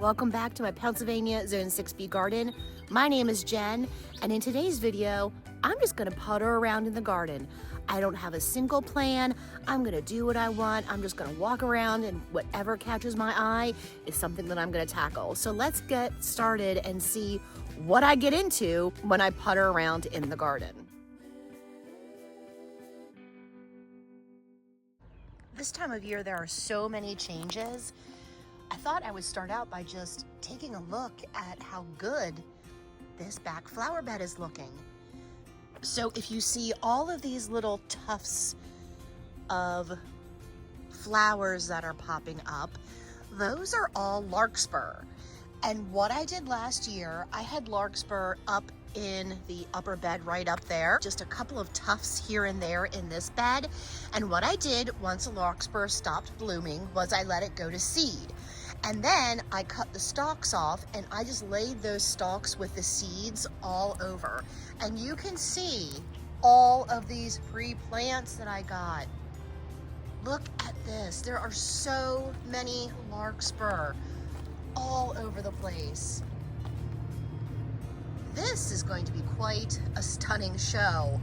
Welcome back to my Pennsylvania Zone 6B garden. My name is Jen, and in today's video, I'm just gonna putter around in the garden. I don't have a single plan. I'm gonna do what I want. I'm just gonna walk around, and whatever catches my eye is something that I'm gonna tackle. So let's get started and see what I get into when I putter around in the garden. This time of year, there are so many changes. I thought I would start out by just taking a look at how good this back flower bed is looking. So if you see all of these little tufts of flowers that are popping up, those are all larkspur. And what I did last year, I had larkspur up in the upper bed right up there, just a couple of tufts here and there in this bed. And what I did once a larkspur stopped blooming was I let it go to seed. And then I cut the stalks off and I just laid those stalks with the seeds all over. And you can see all of these free plants that I got. Look at this. There are so many larkspur all over the place. This is going to be quite a stunning show.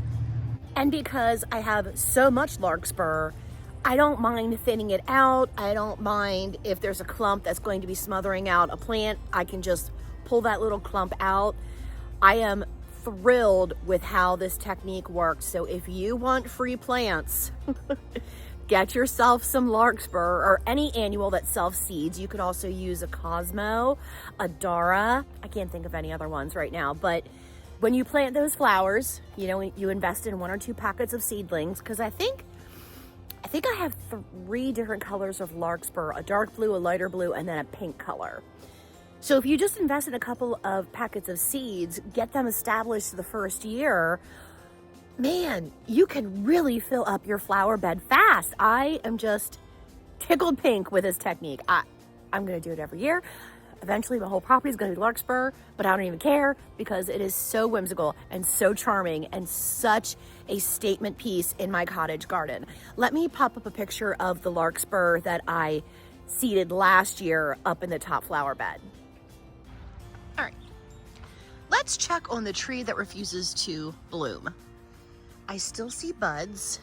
And because I have so much larkspur, I don't mind thinning it out. I don't mind if there's a clump that's going to be smothering out a plant. I can just pull that little clump out. I am thrilled with how this technique works. So if you want free plants, get yourself some larkspur or any annual that self-seeds. You could also use a Cosmo, a Dara. I can't think of any other ones right now, but when you plant those flowers, you know, you invest in 1 or 2 packets of seedlings, because I think I have 3 different colors of larkspur, a dark blue, a lighter blue, and then a pink color. So if you just invest in a couple of packets of seeds, get them established the first year, man, you can really fill up your flower bed fast. I am just tickled pink with this technique. I'm gonna do it every year. Eventually my whole property is gonna be larkspur, but I don't even care because it is so whimsical and so charming and such a statement piece in my cottage garden. Let me pop up a picture of the larkspur that I seeded last year up in the top flower bed. All right, let's check on the tree that refuses to bloom. I still see buds.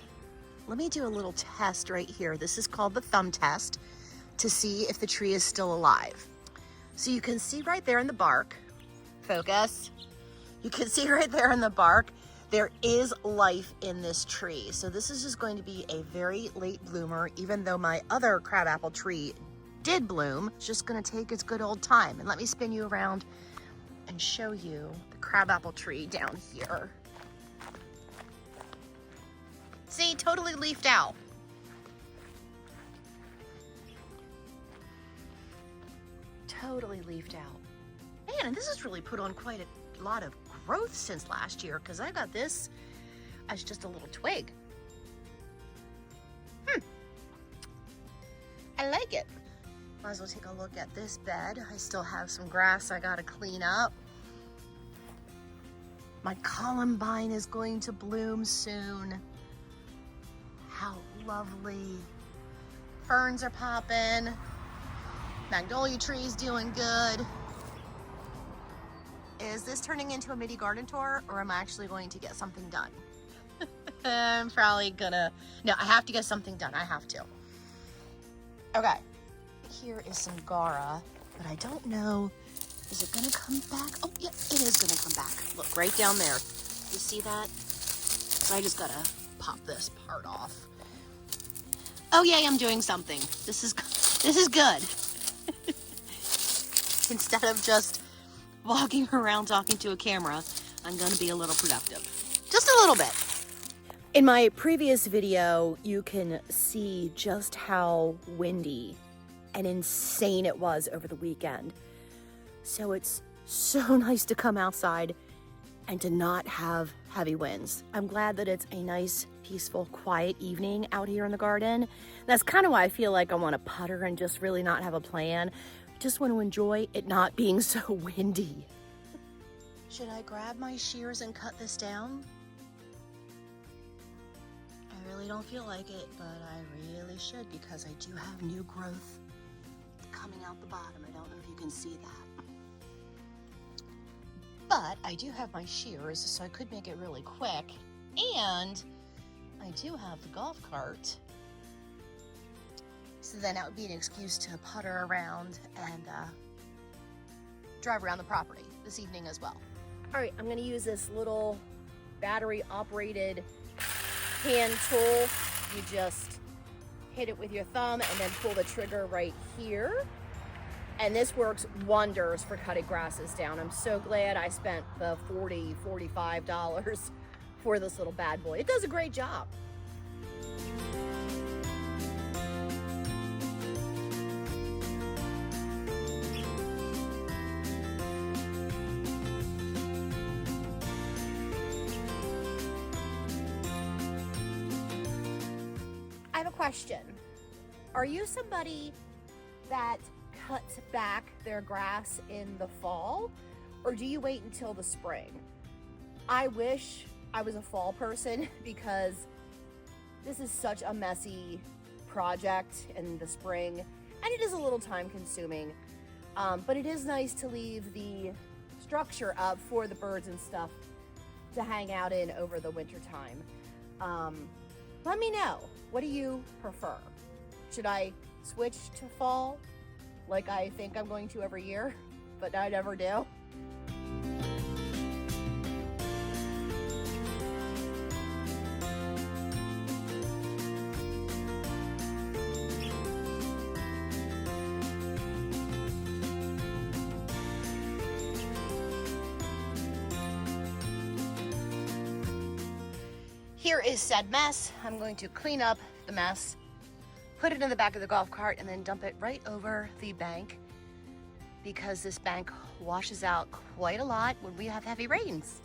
Let me do a little test right here. This is called the thumb test to see if the tree is still alive. So you can see right there in the bark, focus. You can see right there in the bark, there is life in this tree. So this is just going to be a very late bloomer, even though my other crabapple tree did bloom. It's just gonna take its good old time. And let me spin you around and show you the crabapple tree down here. See, totally leafed out. Totally leafed out. Man, and this has really put on quite a lot of growth since last year, because I got this as just a little twig. I like it. Might as well take a look at this bed. I still have some grass I gotta clean up. My columbine is going to bloom soon. How lovely. Ferns are popping. Magnolia tree's doing good. Is this turning into a mini garden tour, or am I actually going to get something done? I'm probably gonna, no, I have to get something done. I have to. Okay, here is some Gara, but I don't know, is it gonna come back? Oh, yeah, it is gonna come back. Look, right down there. You see that? So I just gotta pop this part off. Oh yay, I'm doing something. This is good. Instead of just walking around talking to a camera, I'm gonna be a little productive. Just a little bit. In my previous video, you can see just how windy and insane it was over the weekend. So it's so nice to come outside and to not have heavy winds. I'm glad that it's a nice, peaceful, quiet evening out here in the garden. That's kind of why I feel like I want to putter and just really not have a plan. Just want to enjoy it not being so windy. Should I grab my shears and cut this down? I really don't feel like it, but I really should, because I do have new growth coming out the bottom. I don't know if you can see that. But I do have my shears, so I could make it really quick. And I do have the golf cart. So then that would be an excuse to putter around and drive around the property this evening as well. All right, I'm gonna use this little battery operated hand tool. You just hit it with your thumb and then pull the trigger right here. And this works wonders for cutting grasses down. I'm so glad I spent the $40, $45 for this little bad boy. It does a great job. I have a question. Are you somebody that cuts back their grass in the fall, or do you wait until the spring? I wish I was a fall person because this is such a messy project in the spring, and it is a little time consuming, but it is nice to leave the structure up for the birds and stuff to hang out in over the winter time. Let me know, what do you prefer? Should I switch to fall like I think I'm going to every year, but I never do? Here is said mess. I'm going to clean up the mess, put it in the back of the golf cart, and then dump it right over the bank because this bank washes out quite a lot when we have heavy rains.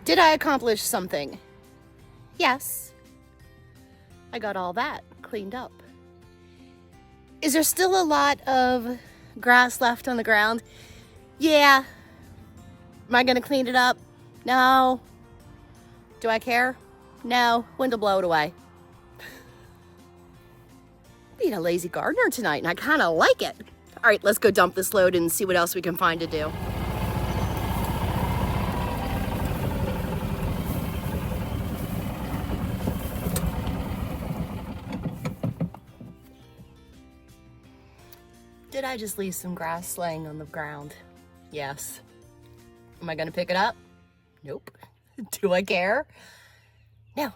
Did I accomplish something? Yes. I got all that cleaned up. Is there still a lot of grass left on the ground? Yeah. Am I gonna clean it up? No. Do I care? No. Wind will blow it away. Being a lazy gardener tonight, and I kind of like it. All right, let's go dump this load and see what else we can find to do. Did I just leave some grass laying on the ground? Yes. Am I gonna pick it up? Nope. Do I care? No.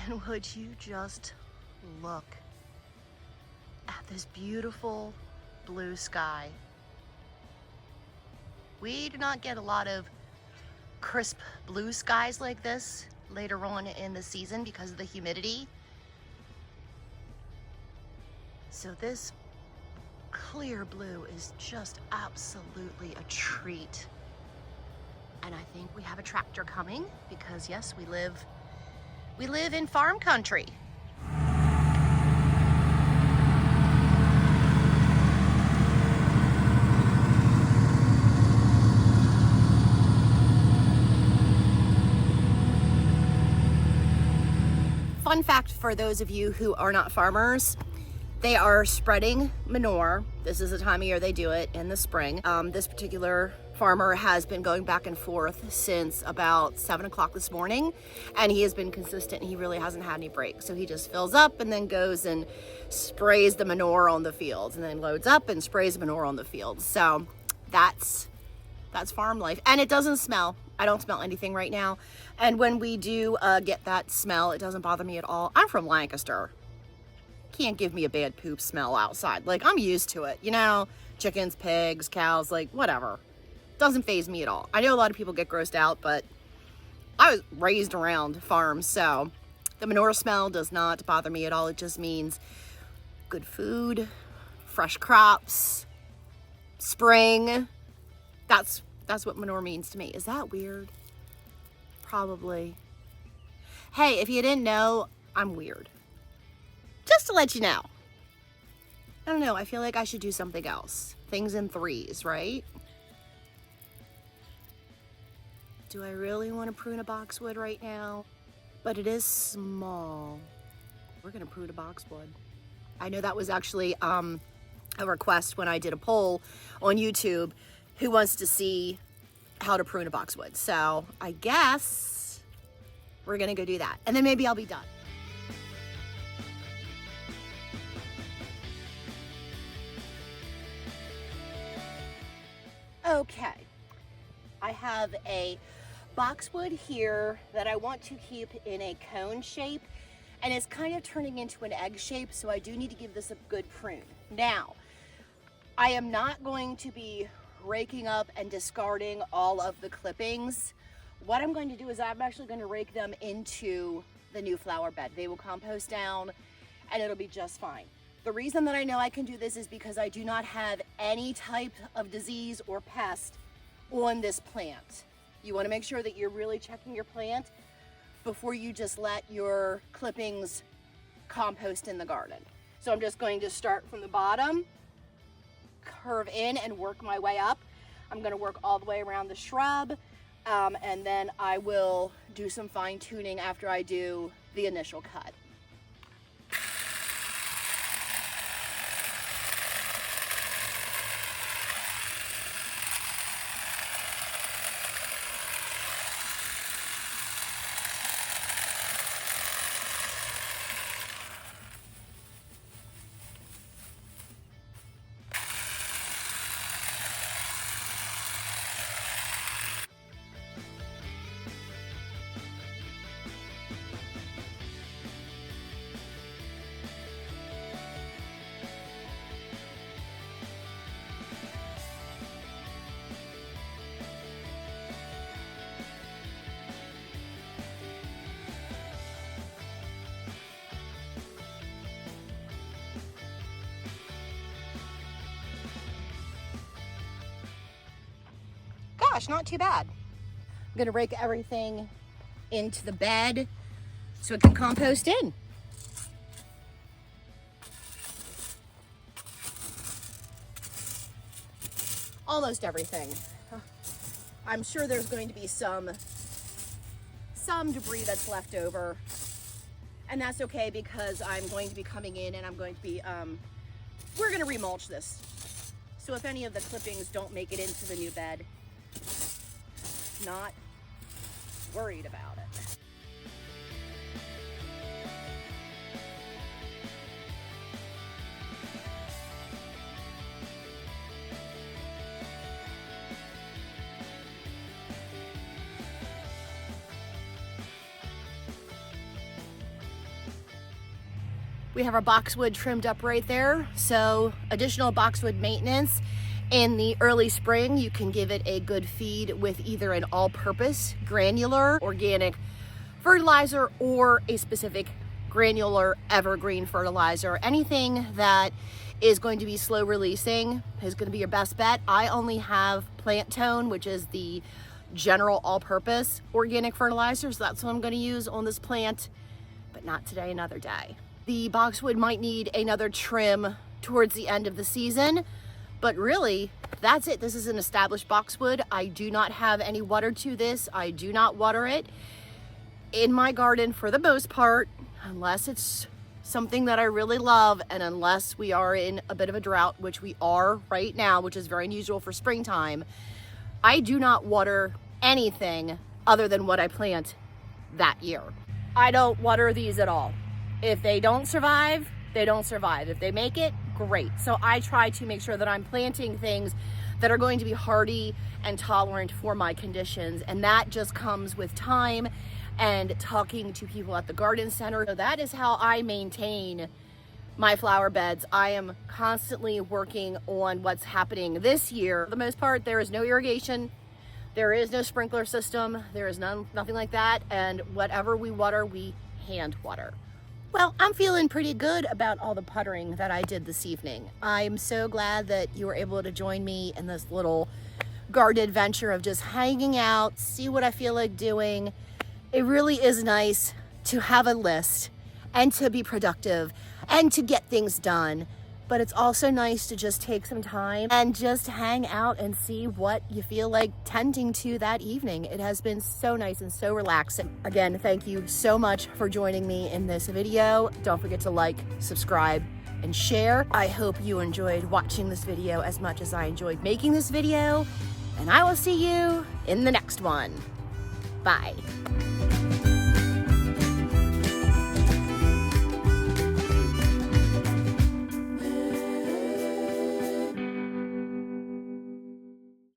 And would you just look at this beautiful blue sky? We do not get a lot of crisp blue skies like this later on in the season because of the humidity. So this clear blue is just absolutely a treat. And I think we have a tractor coming because yes, we live in farm country. Fun fact for those of you who are not farmers, they are spreading manure. This is the time of year they do it, in the spring. This particular farmer has been going back and forth since about 7 o'clock this morning, and he has been consistent. He really hasn't had any breaks. So he just fills up and then goes and sprays the manure on the fields, and then loads up and sprays manure on the fields. So that's farm life, and it doesn't smell. I don't smell anything right now. And when we do get that smell, it doesn't bother me at all. I'm from Lancaster. Can't give me a bad poop smell outside. Like, I'm used to it, you know, chickens, pigs, cows, like whatever. Doesn't faze me at all. I know a lot of people get grossed out, but I was raised around farms, so the manure smell does not bother me at all. It just means good food, fresh crops, spring. That's what manure means to me. Is that weird? Probably. Hey, if you didn't know, I'm weird. Just to let you know. I don't know, I feel like I should do something else. Things in threes, right? Do I really want to prune a boxwood right now? But it is small. We're gonna prune a boxwood. I know that was actually a request when I did a poll on YouTube. Who wants to see how to prune a boxwood? So I guess we're gonna go do that. And then maybe I'll be done. Okay, I have a boxwood here that I want to keep in a cone shape, and it's kind of turning into an egg shape, so I do need to give this a good prune. Now, I am not going to be raking up and discarding all of the clippings. What I'm going to do is I'm actually going to rake them into the new flower bed. They will compost down and it'll be just fine. The reason that I know I can do this is because I do not have any type of disease or pest on this plant. You want to make sure that you're really checking your plant before you just let your clippings compost in the garden. So I'm just going to start from the bottom, curve in and work my way up. I'm going to work all the way around the shrub, and then I will do some fine tuning after I do the initial cut. Gosh, not too bad. I'm gonna rake everything into the bed so it can compost in. Almost everything. I'm sure there's going to be some debris that's left over, and that's okay because I'm going to be coming in and I'm going to be, we're gonna remulch this. So if any of the clippings don't make it into the new bed, not worried about it. We have our boxwood trimmed up right there. So additional boxwood maintenance. In the early spring, you can give it a good feed with either an all-purpose granular organic fertilizer or a specific granular evergreen fertilizer. Anything that is going to be slow releasing is going to be your best bet. I only have Plant Tone, which is the general all-purpose organic fertilizer, so that's what I'm going to use on this plant, but not today, another day. The boxwood might need another trim towards the end of the season, but really, that's it. This is an established boxwood. I do not have any water to this. I do not water it in my garden for the most part, unless it's something that I really love and unless we are in a bit of a drought, which we are right now, which is very unusual for springtime. I do not water anything other than what I plant that year. I don't water these at all. If they don't survive, they don't survive. If they make it, great. So I try to make sure that I'm planting things that are going to be hardy and tolerant for my conditions. And that just comes with time and talking to people at the garden center. So that is how I maintain my flower beds. I am constantly working on what's happening this year. For the most part, there is no irrigation. There is no sprinkler system. There is nothing like that. And whatever we water, we hand water. Well, I'm feeling pretty good about all the puttering that I did this evening. I'm so glad that you were able to join me in this little garden adventure of just hanging out, see what I feel like doing. It really is nice to have a list and to be productive and to get things done. But it's also nice to just take some time and just hang out and see what you feel like tending to that evening. It has been so nice and so relaxing. Again, thank you so much for joining me in this video. Don't forget to like, subscribe, and share. I hope you enjoyed watching this video as much as I enjoyed making this video, and I will see you in the next one. Bye.